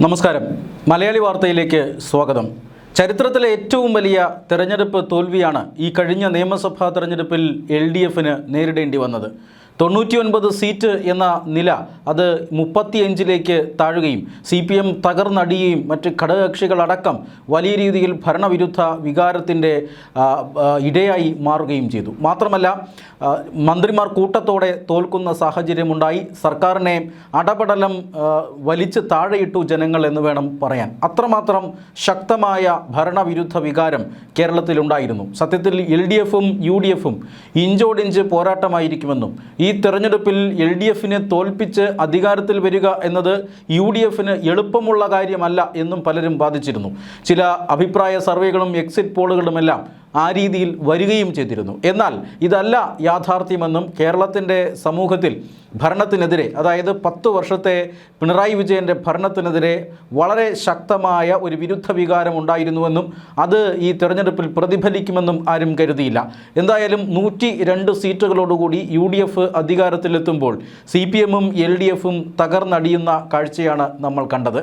നമസ്കാരം. മലയാളി വാർത്തയിലേക്ക് സ്വാഗതം. ചരിത്രത്തിലെ ഏറ്റവും വലിയ തെരഞ്ഞെടുപ്പ് തോൽവിയാണ് ഈ കഴിഞ്ഞ നിയമസഭാ തെരഞ്ഞെടുപ്പിൽ LDFന് നേരിടേണ്ടി വന്നത്. 99 സീറ്റ് എന്ന നില അത് 35ലേക്ക് താഴുകയും CPM തകർന്നടിയുകയും മറ്റ് ഘടകകക്ഷികളടക്കം വലിയ രീതിയിൽ ഭരണവിരുദ്ധ വികാരത്തിൻ്റെ ഇടയായി മാറുകയും ചെയ്തു. മാത്രമല്ല, മന്ത്രിമാർ കൂട്ടത്തോടെ തോൽക്കുന്ന സാഹചര്യമുണ്ടായി. സർക്കാരിനെ അടപടലം വലിച്ച് താഴെയിട്ടു ജനങ്ങൾ എന്ന് വേണം പറയാൻ. അത്രമാത്രം ശക്തമായ ഭരണവിരുദ്ധ വികാരം കേരളത്തിലുണ്ടായിരുന്നു. സത്യത്തിൽ LDFും UDFും ഇഞ്ചോടിഞ്ച് പോരാട്ടമായിരിക്കുമെന്നും ഈ തെരഞ്ഞെടുപ്പിൽ LDFനെ തോൽപ്പിച്ച് അധികാരത്തിൽ വരിക എന്നത് UDFന് എളുപ്പമുള്ള കാര്യമല്ല എന്നും പലരും വാദിച്ചിരുന്നു. ചില അഭിപ്രായ സർവേകളും എക്സിറ്റ് പോളുകളുമെല്ലാം ആ രീതിയിൽ വരികയും ചെയ്തിരുന്നു. എന്നാൽ ഇതല്ല യാഥാർത്ഥ്യമെന്നും കേരളത്തിൻ്റെ സമൂഹത്തിൽ ഭരണത്തിനെതിരെ, അതായത് 10 വർഷത്തെ പിണറായി വിജയൻ്റെ ഭരണത്തിനെതിരെ വളരെ ശക്തമായ ഒരു വിരുദ്ധ വികാരം ഉണ്ടായിരുന്നുവെന്നും അത് ഈ തെരഞ്ഞെടുപ്പിൽ പ്രതിഫലിക്കുമെന്നും ആരും കരുതിയില്ല. എന്തായാലും 102 സീറ്റുകളോടുകൂടി UDF അധികാരത്തിലെത്തുമ്പോൾ CPMും LDFും തകർന്നടിയുന്ന കാഴ്ചയാണ് നമ്മൾ കണ്ടത്.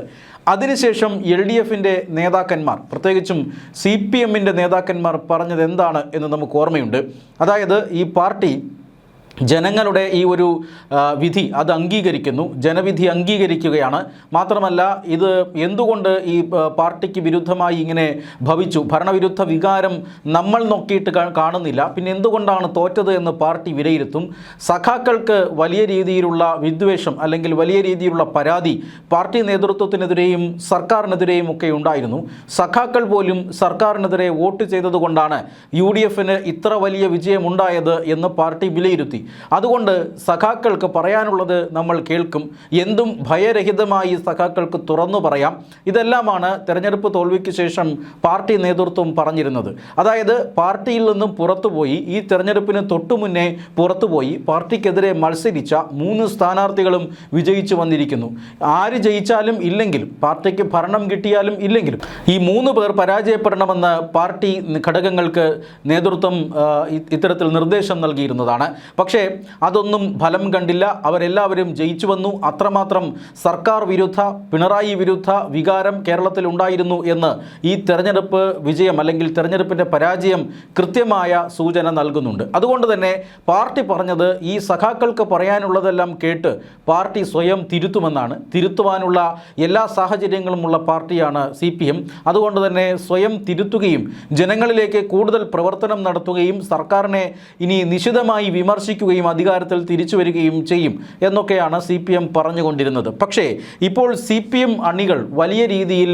അതിനുശേഷം LDFിൻ്റെ നേതാക്കന്മാർ, പ്രത്യേകിച്ചും CPMൻ്റെ നേതാക്കന്മാർ പറഞ്ഞത് എന്താണ് എന്ന് നമുക്ക് ഓർമ്മയുണ്ട്. അതായത് ഈ പാർട്ടി ജനങ്ങളുടെ ഈ ഒരു വിധി അത് അംഗീകരിക്കുന്നു, ജനവിധി അംഗീകരിക്കുകയാണ്. മാത്രമല്ല, ഇത് എന്തുകൊണ്ട് ഈ പാർട്ടിക്ക് വിരുദ്ധമായി ഇങ്ങനെ ഭവിച്ചു, ഭരണവിരുദ്ധ വികാരം നമ്മൾ നോക്കിയിട്ട് കാണുന്നില്ല, പിന്നെ എന്തുകൊണ്ടാണ് തോറ്റത് എന്ന് പാർട്ടി വിലയിരുത്തും. സഖാക്കൾക്ക് വലിയ രീതിയിലുള്ള വിദ്വേഷം അല്ലെങ്കിൽ വലിയ രീതിയിലുള്ള പരാതി പാർട്ടി നേതൃത്വത്തിനെതിരെയും സർക്കാരിനെതിരെയും ഒക്കെ ഉണ്ടായിരുന്നു. സഖാക്കൾ പോലും സർക്കാരിനെതിരെ വോട്ട് ചെയ്തതുകൊണ്ടാണ് UDFന് ഇത്ര വലിയ വിജയമുണ്ടായത് എന്ന് പാർട്ടി വിലയിരുത്തി. അതുകൊണ്ട് സഖാക്കൾക്ക് പറയാനുള്ളത് നമ്മൾ കേൾക്കും, എന്തും ഭയരഹിതമായി സഖാക്കൾക്ക് തുറന്നു പറയാം. ഇതെല്ലാമാണ് തെരഞ്ഞെടുപ്പ് തോൽവിക്ക് ശേഷം പാർട്ടി നേതൃത്വം പറഞ്ഞിരുന്നത്. അതായത് പാർട്ടിയിൽ നിന്നും പുറത്തുപോയി, ഈ തെരഞ്ഞെടുപ്പിന് തൊട്ടുമുന്നേ പുറത്തുപോയി പാർട്ടിക്കെതിരെ മത്സരിച്ച 3 സ്ഥാനാർത്ഥികളും വിജയിച്ചു വന്നിരിക്കുന്നു. ആര് ജയിച്ചാലും ഇല്ലെങ്കിലും, പാർട്ടിക്ക് ഭരണം കിട്ടിയാലും ഇല്ലെങ്കിലും ഈ 3 പേർ പരാജയപ്പെടണമെന്ന് പാർട്ടി ഘടകങ്ങൾക്ക് നേതൃത്വം ഇത്തരത്തിൽ നിർദ്ദേശം നൽകിയിരുന്നതാണ്. പക്ഷേ അതൊന്നും ഫലം കണ്ടില്ല. അവരെല്ലാവരും ജയിച്ചു വന്നു. അത്രമാത്രം സർക്കാർ വിരുദ്ധ, പിണറായി വിരുദ്ധ വികാരം കേരളത്തിൽ ഉണ്ടായിരുന്നു എന്ന് ഈ തെരഞ്ഞെടുപ്പ് വിജയം അല്ലെങ്കിൽ തെരഞ്ഞെടുപ്പിൻ്റെ പരാജയം കൃത്യമായ സൂചന നൽകുന്നുണ്ട്. അതുകൊണ്ട് തന്നെ പാർട്ടി പറഞ്ഞത് ഈ സഖാക്കൾക്ക് പറയാനുള്ളതെല്ലാം കേട്ട് പാർട്ടി സ്വയം തിരുത്തുമെന്നാണ്. തിരുത്തുവാനുള്ള എല്ലാ സാഹചര്യങ്ങളുമുള്ള പാർട്ടിയാണ് CPM. അതുകൊണ്ട് തന്നെ സ്വയം തിരുത്തുകയും ജനങ്ങളിലേക്ക് കൂടുതൽ പ്രവർത്തനം നടത്തുകയും സർക്കാരിനെ ഇനി നിശിതമായി വിമർശിക്കുകയും അധികാരത്തിൽ തിരിച്ചു വരികയും ചെയ്യും എന്നൊക്കെയാണ് CPM പറഞ്ഞുകൊണ്ടിരുന്നത്. പക്ഷേ ഇപ്പോൾ CPM അണികൾ വലിയ രീതിയിൽ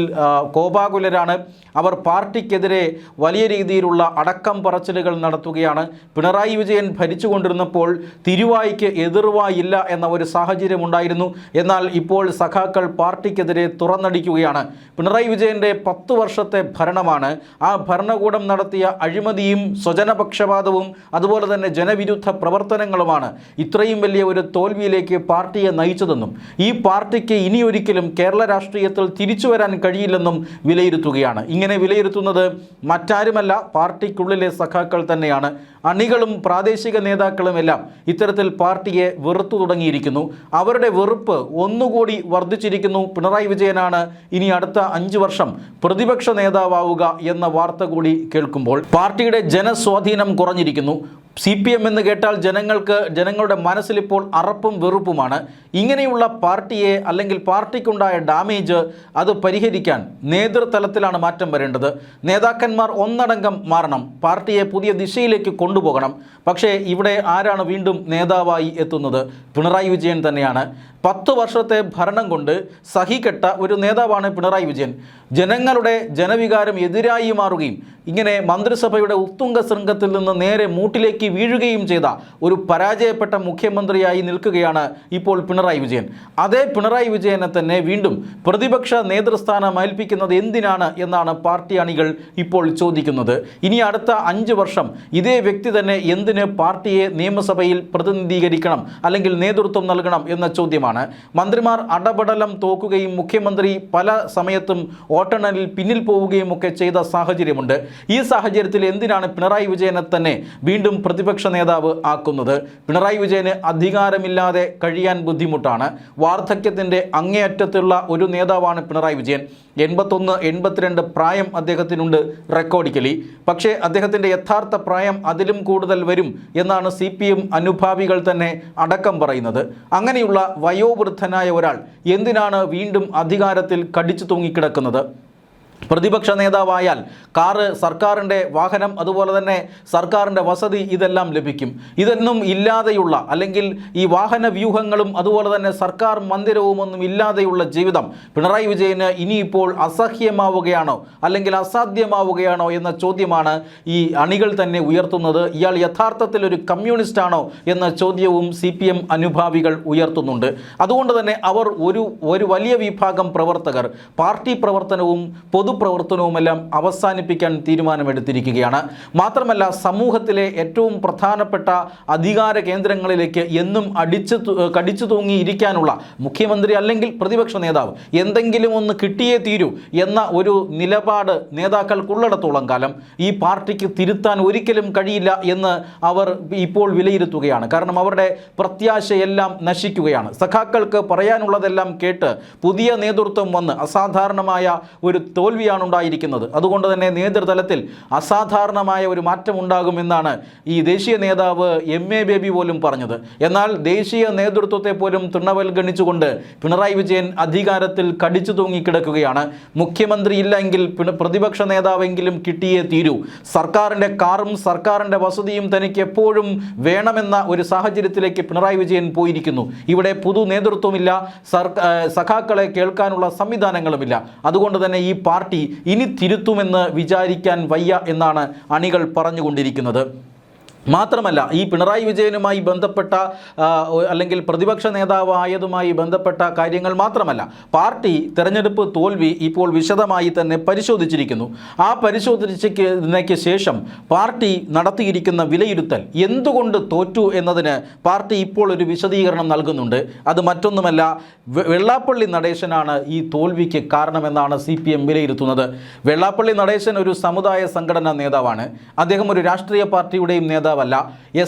കോപാകുലരാണ്. അവർ പാർട്ടിക്കെതിരെ വലിയ രീതിയിലുള്ള അടക്കം പറച്ചിലുകൾ നടത്തുകയാണ്. പിണറായി വിജയൻ ഭരിച്ചുകൊണ്ടിരുന്നപ്പോൾ തിരുവായ്ക്ക് എതിർവായില്ല എന്ന ഒരു സാഹചര്യം ഉണ്ടായിരുന്നു. എന്നാൽ ഇപ്പോൾ സഖാക്കൾ പാർട്ടിക്കെതിരെ തുറന്നടിക്കുകയാണ്. പിണറായി വിജയൻ്റെ 10 വർഷത്തെ ഭരണമാണ്, ആ ഭരണകൂടം നടത്തിയ അഴിമതിയും സ്വജനപക്ഷപാതവും അതുപോലെ തന്നെ ജനവിരുദ്ധ പ്രവർത്തനങ്ങളുമാണ് ഇത്രയും വലിയ ഒരു തോൽവിയിലേക്ക് പാർട്ടിയെ നയിച്ചതെന്നും ഈ പാർട്ടിക്ക് ഇനിയൊരിക്കലും കേരള രാഷ്ട്രീയത്തിൽ തിരിച്ചു വരാൻ കഴിയില്ലെന്നും വിലയിരുത്തുകയാണ്. ഇങ്ങനെ വിലയിരുത്തുന്നത് മറ്റാരുമല്ല, പാർട്ടിക്കുള്ളിലെ സഖാക്കൾ തന്നെയാണ്. അണികളും പ്രാദേശിക നേതാക്കളുമെല്ലാം ഇത്തരത്തിൽ പാർട്ടിയെ വെറുത്തു തുടങ്ങിയിരിക്കുന്നു. അവരുടെ വെറുപ്പ് ഒന്നുകൂടി വർദ്ധിച്ചിരിക്കുന്നു. പിണറായി വിജയനാണ് ഇനി അടുത്ത 5 വർഷം പ്രതിപക്ഷ നേതാവാവുക എന്ന വാർത്ത കൂടി കേൾക്കുമ്പോൾ പാർട്ടിയുടെ ജനസ്വാധീനം കുറഞ്ഞിരിക്കുന്നു. CPM എന്ന് കേട്ടാൽ ജനങ്ങളുടെ മനസ്സിലിപ്പോൾ അറപ്പും വെറുപ്പുമാണ്. ഇങ്ങനെയുള്ള പാർട്ടിയെ അല്ലെങ്കിൽ പാർട്ടിക്കുണ്ടായ ഡാമേജ് അത് പരിഹരിക്കാൻ നേതൃതലത്തിലാണ് മാറ്റം വരേണ്ടത്. നേതാക്കന്മാർ ഒന്നടങ്കം മാറണം, പാർട്ടിയെ പുതിയ ദിശയിലേക്ക് കൊണ്ടുപോകണം. പക്ഷേ ഇവിടെ ആരാണ് വീണ്ടും നേതാവായി എത്തുന്നത്? പിണറായി വിജയൻ തന്നെയാണ്. 10 വർഷത്തെ ഭരണം കൊണ്ട് സഹികെട്ട ഒരു നേതാവാണ് പിണറായി വിജയൻ. ജനങ്ങളുടെ ജനവികാരം എതിരായി മാറുകയും ഇങ്ങനെ മന്ത്രിസഭയുടെ ഉത്തുംഗ ശൃംഖത്തിൽ നിന്ന് നേരെ മൂട്ടിലേക്ക് വീഴുകയും ചെയ്ത ഒരു പരാജയപ്പെട്ട മുഖ്യമന്ത്രിയായി നിൽക്കുകയാണ് ഇപ്പോൾ പിണറായി വിജയൻ. അതേ പിണറായി വിജയനെ തന്നെ വീണ്ടും പ്രതിപക്ഷ നേതൃസ്ഥാനം ഏൽപ്പിക്കുന്നത് എന്തിനാണ് എന്നാണ് പാർട്ടി അണികൾ ഇപ്പോൾ ചോദിക്കുന്നത്. ഇനി അടുത്ത 5 വർഷം ഇതേ വ്യക്തി തന്നെ എന്തിന് LDFന് പാർട്ടിയെ നിയമസഭയിൽ പ്രതിനിധീകരിക്കണം അല്ലെങ്കിൽ നേതൃത്വം നൽകണം എന്ന ചോദ്യമാണ്. മന്ത്രിമാർ അടപടലം തോക്കുകയും മുഖ്യമന്ത്രി പല സമയത്തും വോട്ടെണ്ണലിൽ പിന്നിൽ പോവുകയും ഒക്കെ ചെയ്ത സാഹചര്യമുണ്ട്. ഈ സാഹചര്യത്തിൽ എന്തിനാണ് പിണറായി വിജയനെ തന്നെ വീണ്ടും പ്രതിപക്ഷ നേതാവ് ആക്കുന്നത്? പിണറായി വിജയന് അധികാരമില്ലാതെ കഴിയാൻ ബുദ്ധിമുട്ടാണ്. വാർദ്ധക്യത്തിൻ്റെ അങ്ങേയറ്റത്തുള്ള ഒരു നേതാവാണ് പിണറായി വിജയൻ. 81-82 പ്രായം അദ്ദേഹത്തിനുണ്ട് റെക്കോർഡിക്കലി. പക്ഷേ അദ്ദേഹത്തിൻ്റെ യഥാർത്ഥ പ്രായം അതിലും കൂടുതൽ വരും എന്നാണ് CPM അനുഭാവികൾ തന്നെ അടക്കം പറയുന്നത്. അങ്ങനെയുള്ള വയോവൃദ്ധനായ ഒരാൾ എന്തിനാണ് വീണ്ടും അധികാരത്തിൽ കടിച്ചു തൂങ്ങിക്കിടക്കുന്നത്? പ്രതിപക്ഷ നേതാവായാൽ കാറ്, സർക്കാരിൻ്റെ വാഹനം, അതുപോലെ തന്നെ സർക്കാരിൻ്റെ വസതി ഇതെല്ലാം ലഭിക്കും. ഇതൊന്നും ഇല്ലാതെയുള്ള അല്ലെങ്കിൽ ഈ വാഹന വ്യൂഹങ്ങളും അതുപോലെ തന്നെ സർക്കാർ മന്ദിരവും ഒന്നും ഇല്ലാതെയുള്ള ജീവിതം പിണറായി വിജയന് ഇനിയിപ്പോൾ അസഹ്യമാവുകയാണോ അല്ലെങ്കിൽ അസാധ്യമാവുകയാണോ എന്ന ചോദ്യമാണ് ഈ അണികൾ തന്നെ ഉയർത്തുന്നത്. ഇയാൾ യഥാർത്ഥത്തിൽ ഒരു കമ്മ്യൂണിസ്റ്റ് ആണോ എന്ന ചോദ്യവും CPM അനുഭാവികൾ ഉയർത്തുന്നുണ്ട്. അതുകൊണ്ട് തന്നെ അവർ ഒരു വലിയ വിഭാഗം പ്രവർത്തകർ പാർട്ടി പ്രവർത്തനവും പൊതുപ്രവർത്തനവുമെല്ലാം അവസാനിപ്പിക്കാൻ തീരുമാനമെടുത്തിരിക്കുകയാണ്. മാത്രമല്ല, സമൂഹത്തിലെ ഏറ്റവും പ്രധാനപ്പെട്ട അധികാര കേന്ദ്രങ്ങളിലേക്ക് എന്നും കടിച്ചു തൂങ്ങിയിരിക്കാനുള്ള മുഖ്യമന്ത്രി അല്ലെങ്കിൽ പ്രതിപക്ഷ നേതാവ് എന്തെങ്കിലും ഒന്ന് കിട്ടിയേ തീരൂ എന്ന ഒരു നിലപാട് നേതാക്കൾക്കുള്ളിടത്തോളം കാലം ഈ പാർട്ടിക്ക് തിരുത്താൻ ഒരിക്കലും കഴിയില്ല എന്ന് അവർ ഇപ്പോൾ വിലയിരുത്തുകയാണ്. കാരണം അവരുടെ പ്രത്യാശയെല്ലാം നശിക്കുകയാണ്. സഖാക്കൾക്ക് പറയാനുള്ളതെല്ലാം കേട്ട് പുതിയ നേതൃത്വം വന്ന് അസാധാരണമായ ഒരു തോൽവിയാണ് ഉണ്ടായിരിക്കുന്നത്. അതുകൊണ്ട് തന്നെ നേതൃതലത്തിൽ അസാധാരണമായ ഒരു മാറ്റം ഉണ്ടാകുമെന്നാണ് ഈ ദേശീയ നേതാവ് MA ബേബി പോലും പറഞ്ഞത്. എന്നാൽ ദേശീയ നേതൃത്വത്തെ പോലും തൃണവൽഗണിച്ചുകൊണ്ട് പിണറായി വിജയൻ അധികാരത്തിൽ കടിച്ചു തൂങ്ങിക്കിടക്കുകയാണ്. മുഖ്യമന്ത്രി ഇല്ലെങ്കിൽ പ്രതിപക്ഷ നേതാവെങ്കിലും കിട്ടിയേ തീരൂ. സർക്കാരിൻ്റെ കാറും സർക്കാരിൻ്റെ വസതിയും തനിക്ക് എപ്പോഴും വേണമെന്ന ഒരു സാഹചര്യത്തിലേക്ക് പിണറായി വിജയൻ പോയിരിക്കുന്നു. ഇവിടെ പുതു നേതൃത്വമില്ല, സഖാക്കളെ കേൾക്കാനുള്ള സംവിധാനങ്ങളുമില്ല. അതുകൊണ്ട് തന്നെ ഈ പാർട്ടി ഇനി തിരുത്തുമെന്ന് വിചാരിക്കാൻ വയ്യ എന്നാണ് അണികൾ പറഞ്ഞുകൊണ്ടിരിക്കുന്നത്. മാത്രമല്ല, ഈ പിണറായി വിജയനുമായി ബന്ധപ്പെട്ട അല്ലെങ്കിൽ പ്രതിപക്ഷ നേതാവായതുമായി ബന്ധപ്പെട്ട കാര്യങ്ങൾ മാത്രമല്ല, പാർട്ടി തെരഞ്ഞെടുപ്പ് തോൽവി ഇപ്പോൾ വിശദമായി തന്നെ പരിശോധിച്ചിരിക്കുന്നു. ആ പരിശോധിച്ചതിനു ശേഷം പാർട്ടി നടത്തിയിരിക്കുന്ന വിലയിരുത്തൽ എന്തുകൊണ്ട് തോറ്റു എന്നതിന് പാർട്ടി ഇപ്പോൾ ഒരു വിശദീകരണം നൽകുന്നുണ്ട്. അത് മറ്റൊന്നുമല്ല, വെള്ളാപ്പള്ളി നടേശനാണ് ഈ തോൽവിക്ക് കാരണമെന്നാണ് CPM വിലയിരുത്തുന്നത്. വെള്ളാപ്പള്ളി നടേശൻ ഒരു സമുദായ സംഘടനാ നേതാവാണ്. അദ്ദേഹം ഒരു രാഷ്ട്രീയ പാർട്ടിയുടെയും നേതാവല്ല.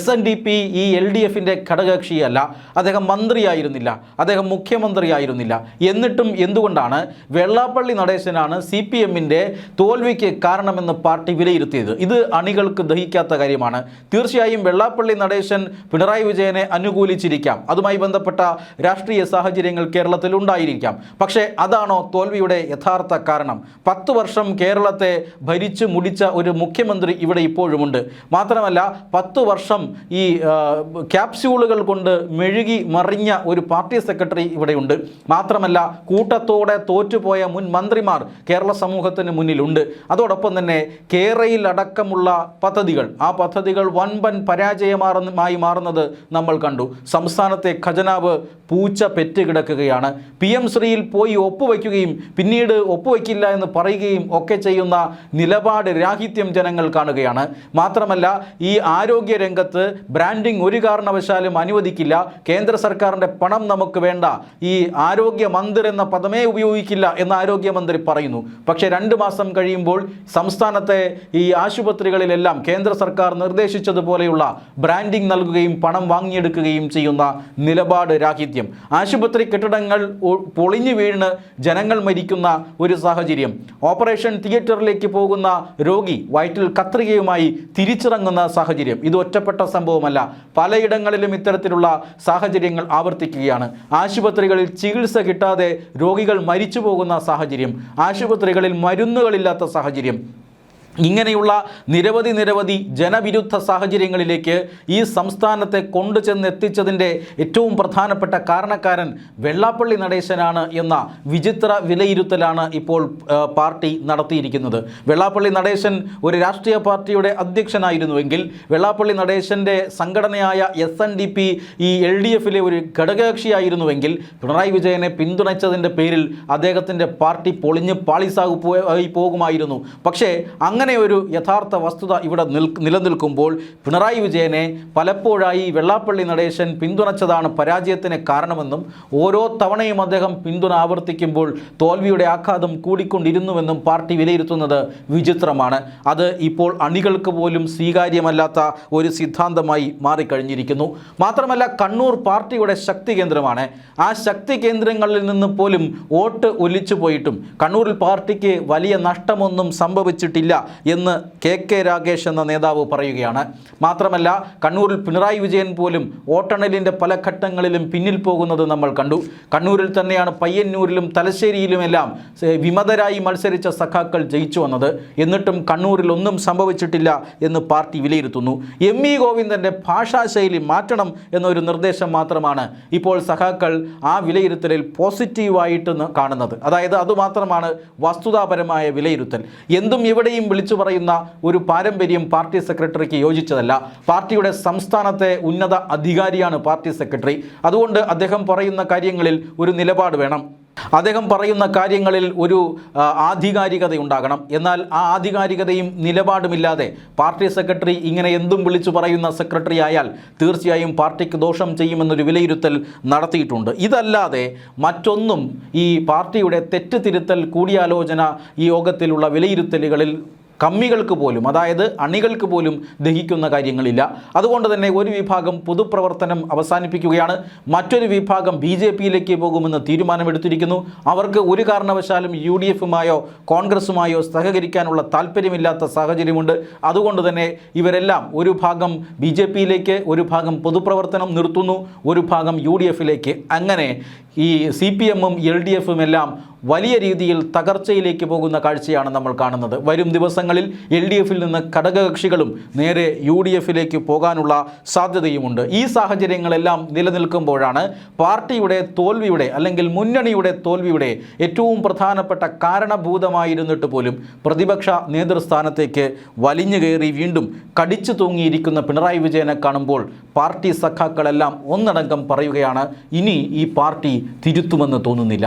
SNDP ഈ LDFിൻ്റെ ഘടകകക്ഷിയല്ല. അദ്ദേഹം മന്ത്രിയായിരുന്നില്ല, അദ്ദേഹം മുഖ്യമന്ത്രിയായിരുന്നില്ല. എന്നിട്ടും എന്തുകൊണ്ടാണ് വെള്ളാപ്പള്ളി നടേശനാണ് CPMൻ്റെ തോൽവിക്ക് കാരണമെന്ന് പാർട്ടി വിലയിരുത്തിയത്? ഇത് അണികൾക്ക് ദഹിക്കാത്ത കാര്യമാണ്. തീർച്ചയായും വെള്ളാപ്പള്ളി നടേശൻ പിണറായി വിജയനെ അനുകൂലിച്ചിരിക്കാം. അതുമായി ബന്ധപ്പെട്ട രാഷ്ട്രീയ സാഹചര്യങ്ങൾ കേരളത്തിൽ ഉണ്ടായിരിക്കാം. പക്ഷേ അതാണോ തോൽവിയുടെ യഥാർത്ഥ കാരണം? 10 വർഷം കേരളത്തെ ഭരിച്ചു മുടിച്ച ഒരു മുഖ്യമന്ത്രി ഇവിടെ ഇപ്പോഴുമുണ്ട്. മാത്രമല്ല, 10 വർഷം ഈ ക്യാപ്സ്യൂളുകൾ കൊണ്ട് മെഴുകി മറിഞ്ഞ ഒരു പാർട്ടി സെക്രട്ടറി ഇവിടെയുണ്ട്. മാത്രമല്ല, കൂട്ടത്തോടെ തോറ്റുപോയ മുൻ മന്ത്രിമാർ കേരള സമൂഹത്തിന് മുന്നിലുണ്ട്. അതോടൊപ്പം തന്നെ കേരളയിൽ അടക്കമുള്ള പദ്ധതികൾ, ആ പദ്ധതികൾ വൻപൻ പരാജയമായി മാറുന്നത് നമ്മൾ കണ്ടു. സംസ്ഥാനത്തെ ഖജനാവ് പൂച്ച പെറ്റുകിടക്കുകയാണ്. PM ശ്രീയിൽ പോയി ഒപ്പുവയ്ക്കുകയും പിന്നീട് ഒപ്പുവയ്ക്കില്ല എന്ന് പറയുകയും ഒക്കെ ചെയ്യുന്ന നിലപാട് രാഹിത്യം ജനങ്ങൾ കാണുകയാണ്. മാത്രമല്ല, ഈ ആരോഗ്യ രംഗത്ത് ബ്രാൻഡിംഗ് ഒരു കാരണവശാലും അനുവദിക്കില്ല. കേന്ദ്ര സർക്കാരിൻ്റെ പണം നമുക്ക് വേണ്ട, ഈ ആരോഗ്യ മന്ത്രി എന്ന പദമേ ഉപയോഗിക്കില്ല എന്ന് ആരോഗ്യമന്ത്രി പറയുന്നു. പക്ഷേ 2 മാസം കഴിയുമ്പോൾ സംസ്ഥാനത്തെ ഈ ആശുപത്രികളിലെല്ലാം കേന്ദ്ര സർക്കാർ നിർദ്ദേശിച്ചതുപോലെയുള്ള ബ്രാൻഡിംഗ് നൽകുകയും പണം വാങ്ങിയെടുക്കുകയും ചെയ്യുന്ന നിലപാട് രാഹിത്യം. ആശുപത്രി കെട്ടിടങ്ങൾ പൊളിഞ്ഞു വീണ് ജനങ്ങൾ മരിക്കുന്ന ഒരു സാഹചര്യം. ഓപ്പറേഷൻ തിയേറ്ററിലേക്ക് പോകുന്ന രോഗി വയറ്റിൽ കത്രികയുമായി തിരിച്ചിറങ്ങുന്ന സാഹചര്യം. ഇത് ഒറ്റപ്പെട്ട സംഭവമല്ല. പലയിടങ്ങളിലും ഇത്തരത്തിലുള്ള സാഹചര്യങ്ങൾ ആവർത്തിക്കുകയാണ്. ആശുപത്രികളിൽ ചികിത്സ കിട്ടാതെ രോഗികൾ മരിച്ചു പോകുന്ന സാഹചര്യം, ആശുപത്രികളിൽ മരുന്നുകളില്ലാത്ത സാഹചര്യം. ഇങ്ങനെയുള്ള നിരവധി ജനവിരുദ്ധ സാഹചര്യങ്ങളിലേക്ക് ഈ സംസ്ഥാനത്തെ കൊണ്ടുചെന്നെത്തിച്ചതിൻ്റെ ഏറ്റവും പ്രധാനപ്പെട്ട കാരണക്കാരൻ വെള്ളാപ്പള്ളി നടേശനാണ് എന്ന വിചിത്ര വിലയിരുത്തലാണ് ഇപ്പോൾ പാർട്ടി നടത്തിയിരിക്കുന്നത്. വെള്ളാപ്പള്ളി നടേശൻ ഒരു രാഷ്ട്രീയ പാർട്ടിയുടെ അധ്യക്ഷനായിരുന്നുവെങ്കിൽ, വെള്ളാപ്പള്ളി നടേശൻ്റെ സംഘടനയായ SNDP ഈ LDFിലെ ഒരു ഘടകകക്ഷിയായിരുന്നുവെങ്കിൽ, പിണറായി വിജയനെ പിന്തുണച്ചതിൻ്റെ പേരിൽ അദ്ദേഹത്തിൻ്റെ പാർട്ടി പൊളിഞ്ഞ് പാളിസായി പോകുമായിരുന്നു. പക്ഷേ അങ്ങനെ ഒരു യഥാർത്ഥ വസ്തുത ഇവിടെ നിലനിൽക്കുമ്പോൾ പിണറായി വിജയനെ പലപ്പോഴായി വെള്ളാപ്പള്ളി നടേശൻ പിന്തുണച്ചതാണ് പരാജയത്തിന് കാരണമെന്നും ഓരോ തവണയും അദ്ദേഹം പിന്തുണ ആവർത്തിക്കുമ്പോൾ തോൽവിയുടെ ആഘാതം കൂടിക്കൊണ്ടിരുന്നുവെന്നും പാർട്ടി വിലയിരുത്തുന്നത് വിചിത്രമാണ്. അത് ഇപ്പോൾ അണികൾക്ക് പോലും സ്വീകാര്യമല്ലാത്ത ഒരു സിദ്ധാന്തമായി മാറിക്കഴിഞ്ഞിരിക്കുന്നു. മാത്രമല്ല, കണ്ണൂർ പാർട്ടിയുടെ ശക്തി കേന്ദ്രമാണ്. ആ ശക്തി കേന്ദ്രങ്ങളിൽ നിന്ന് പോലും വോട്ട് ഒലിച്ചു പോയിട്ടും കണ്ണൂരിൽ പാർട്ടിക്ക് വലിയ നഷ്ടമൊന്നും സംഭവിച്ചിട്ടില്ല എന്ന് കെ രാഗേഷ് എന്ന നേതാവ് പറയുകയാണ്. മാത്രമല്ല, കണ്ണൂരിൽ പിണറായി വിജയൻ പോലും വോട്ടെണ്ണലിൻ്റെ പല ഘട്ടങ്ങളിലും പിന്നിൽ പോകുന്നത് നമ്മൾ കണ്ടു. കണ്ണൂരിൽ തന്നെയാണ് പയ്യന്നൂരിലും തലശ്ശേരിയിലുമെല്ലാം വിമതരായി മത്സരിച്ച സഖാക്കൾ ജയിച്ചു വന്നത്. എന്നിട്ടും കണ്ണൂരിൽ ഒന്നും സംഭവിച്ചിട്ടില്ല എന്ന് പാർട്ടി വിലയിരുത്തുന്നു. എം.വി. ഗോവിന്ദൻ്റെ ഭാഷാശൈലി മാറ്റണം എന്നൊരു നിർദ്ദേശം മാത്രമാണ് ഇപ്പോൾ സഖാക്കൾ ആ വിലയിരുത്തലിൽ പോസിറ്റീവായിട്ട് കാണുന്നത്. അതായത് അതുമാത്രമാണ് വസ്തുതാപരമായ വിലയിരുത്തൽ. എന്തും എവിടെയും വിളിച്ചു പറയുന്ന ഒരു പാരമ്പര്യം പാർട്ടി സെക്രട്ടറിക്ക് യോജിച്ചതല്ല. പാർട്ടിയുടെ സംസ്ഥാനത്തെ ഉന്നത അധികാരിയാണ് പാർട്ടി സെക്രട്ടറി. അതുകൊണ്ട് അദ്ദേഹം പറയുന്ന കാര്യങ്ങളിൽ ഒരു നിലപാട് വേണം. അദ്ദേഹം പറയുന്ന കാര്യങ്ങളിൽ ഒരു ആധികാരികത ഉണ്ടാകണം. എന്നാൽ ആ ആധികാരികതയും നിലപാടുമില്ലാതെ പാർട്ടി സെക്രട്ടറി ഇങ്ങനെ എന്തും വിളിച്ചു പറയുന്ന സെക്രട്ടറി ആയാൽ തീർച്ചയായും പാർട്ടിക്ക് ദോഷം ചെയ്യുമെന്നൊരു വിലയിരുത്തൽ നടത്തിയിട്ടുണ്ട്. ഇതല്ലാതെ മറ്റൊന്നും ഈ പാർട്ടിയുടെ തെറ്റ് തിരുത്തൽ കൂടിയാലോചന ഈ യോഗത്തിലുള്ള വിലയിരുത്തലുകളിൽ കമ്മികൾക്ക് പോലും, അതായത് അണികൾക്ക് പോലും ദഹിക്കുന്ന കാര്യങ്ങളില്ല. അതുകൊണ്ട് തന്നെ ഒരു വിഭാഗം പൊതുപ്രവർത്തനം അവസാനിപ്പിക്കുകയാണ്, മറ്റൊരു വിഭാഗം BJPയിലേക്ക് പോകുമെന്ന് തീരുമാനമെടുത്തിരിക്കുന്നു. അവർക്ക് ഒരു കാരണവശാലും UDFുമായോ കോൺഗ്രസുമായോ സഹകരിക്കാനുള്ള താല്പര്യമില്ലാത്ത സാഹചര്യമുണ്ട്. അതുകൊണ്ട് തന്നെ ഇവരെല്ലാം ഒരു ഭാഗം BJPയിലേക്ക്, ഒരു ഭാഗം പൊതുപ്രവർത്തനം നിർത്തുന്നു, ഒരു ഭാഗം UDFിലേക്ക്. അങ്ങനെ ഈ CPMും LDFും എല്ലാം വലിയ രീതിയിൽ തകർച്ചയിലേക്ക് പോകുന്ന കാഴ്ചയാണ് നമ്മൾ കാണുന്നത്. വരും ദിവസങ്ങളിൽ LDFിൽ നിന്ന് ഘടകകക്ഷികളും നേരെ UDFിലേക്ക് പോകാനുള്ള സാധ്യതയുമുണ്ട്. ഈ സാഹചര്യങ്ങളെല്ലാം നിലനിൽക്കുമ്പോഴാണ് പാർട്ടിയുടെ തോൽവിയുടെ അല്ലെങ്കിൽ മുന്നണിയുടെ തോൽവിയുടെ ഏറ്റവും പ്രധാനപ്പെട്ട കാരണഭൂതമായിരുന്നിട്ട് പോലും പ്രതിപക്ഷ നേതൃസ്ഥാനത്തേക്ക് വലിഞ്ഞു കയറി വീണ്ടും കടിച്ചു തൂങ്ങിയിരിക്കുന്ന പിണറായി വിജയനെ കാണുമ്പോൾ പാർട്ടി സഖാക്കളെല്ലാം ഒന്നടങ്കം പറയുകയാണ്, ഇനി ഈ പാർട്ടി തിരുത്തുമെന്ന് തോന്നുന്നില്ല.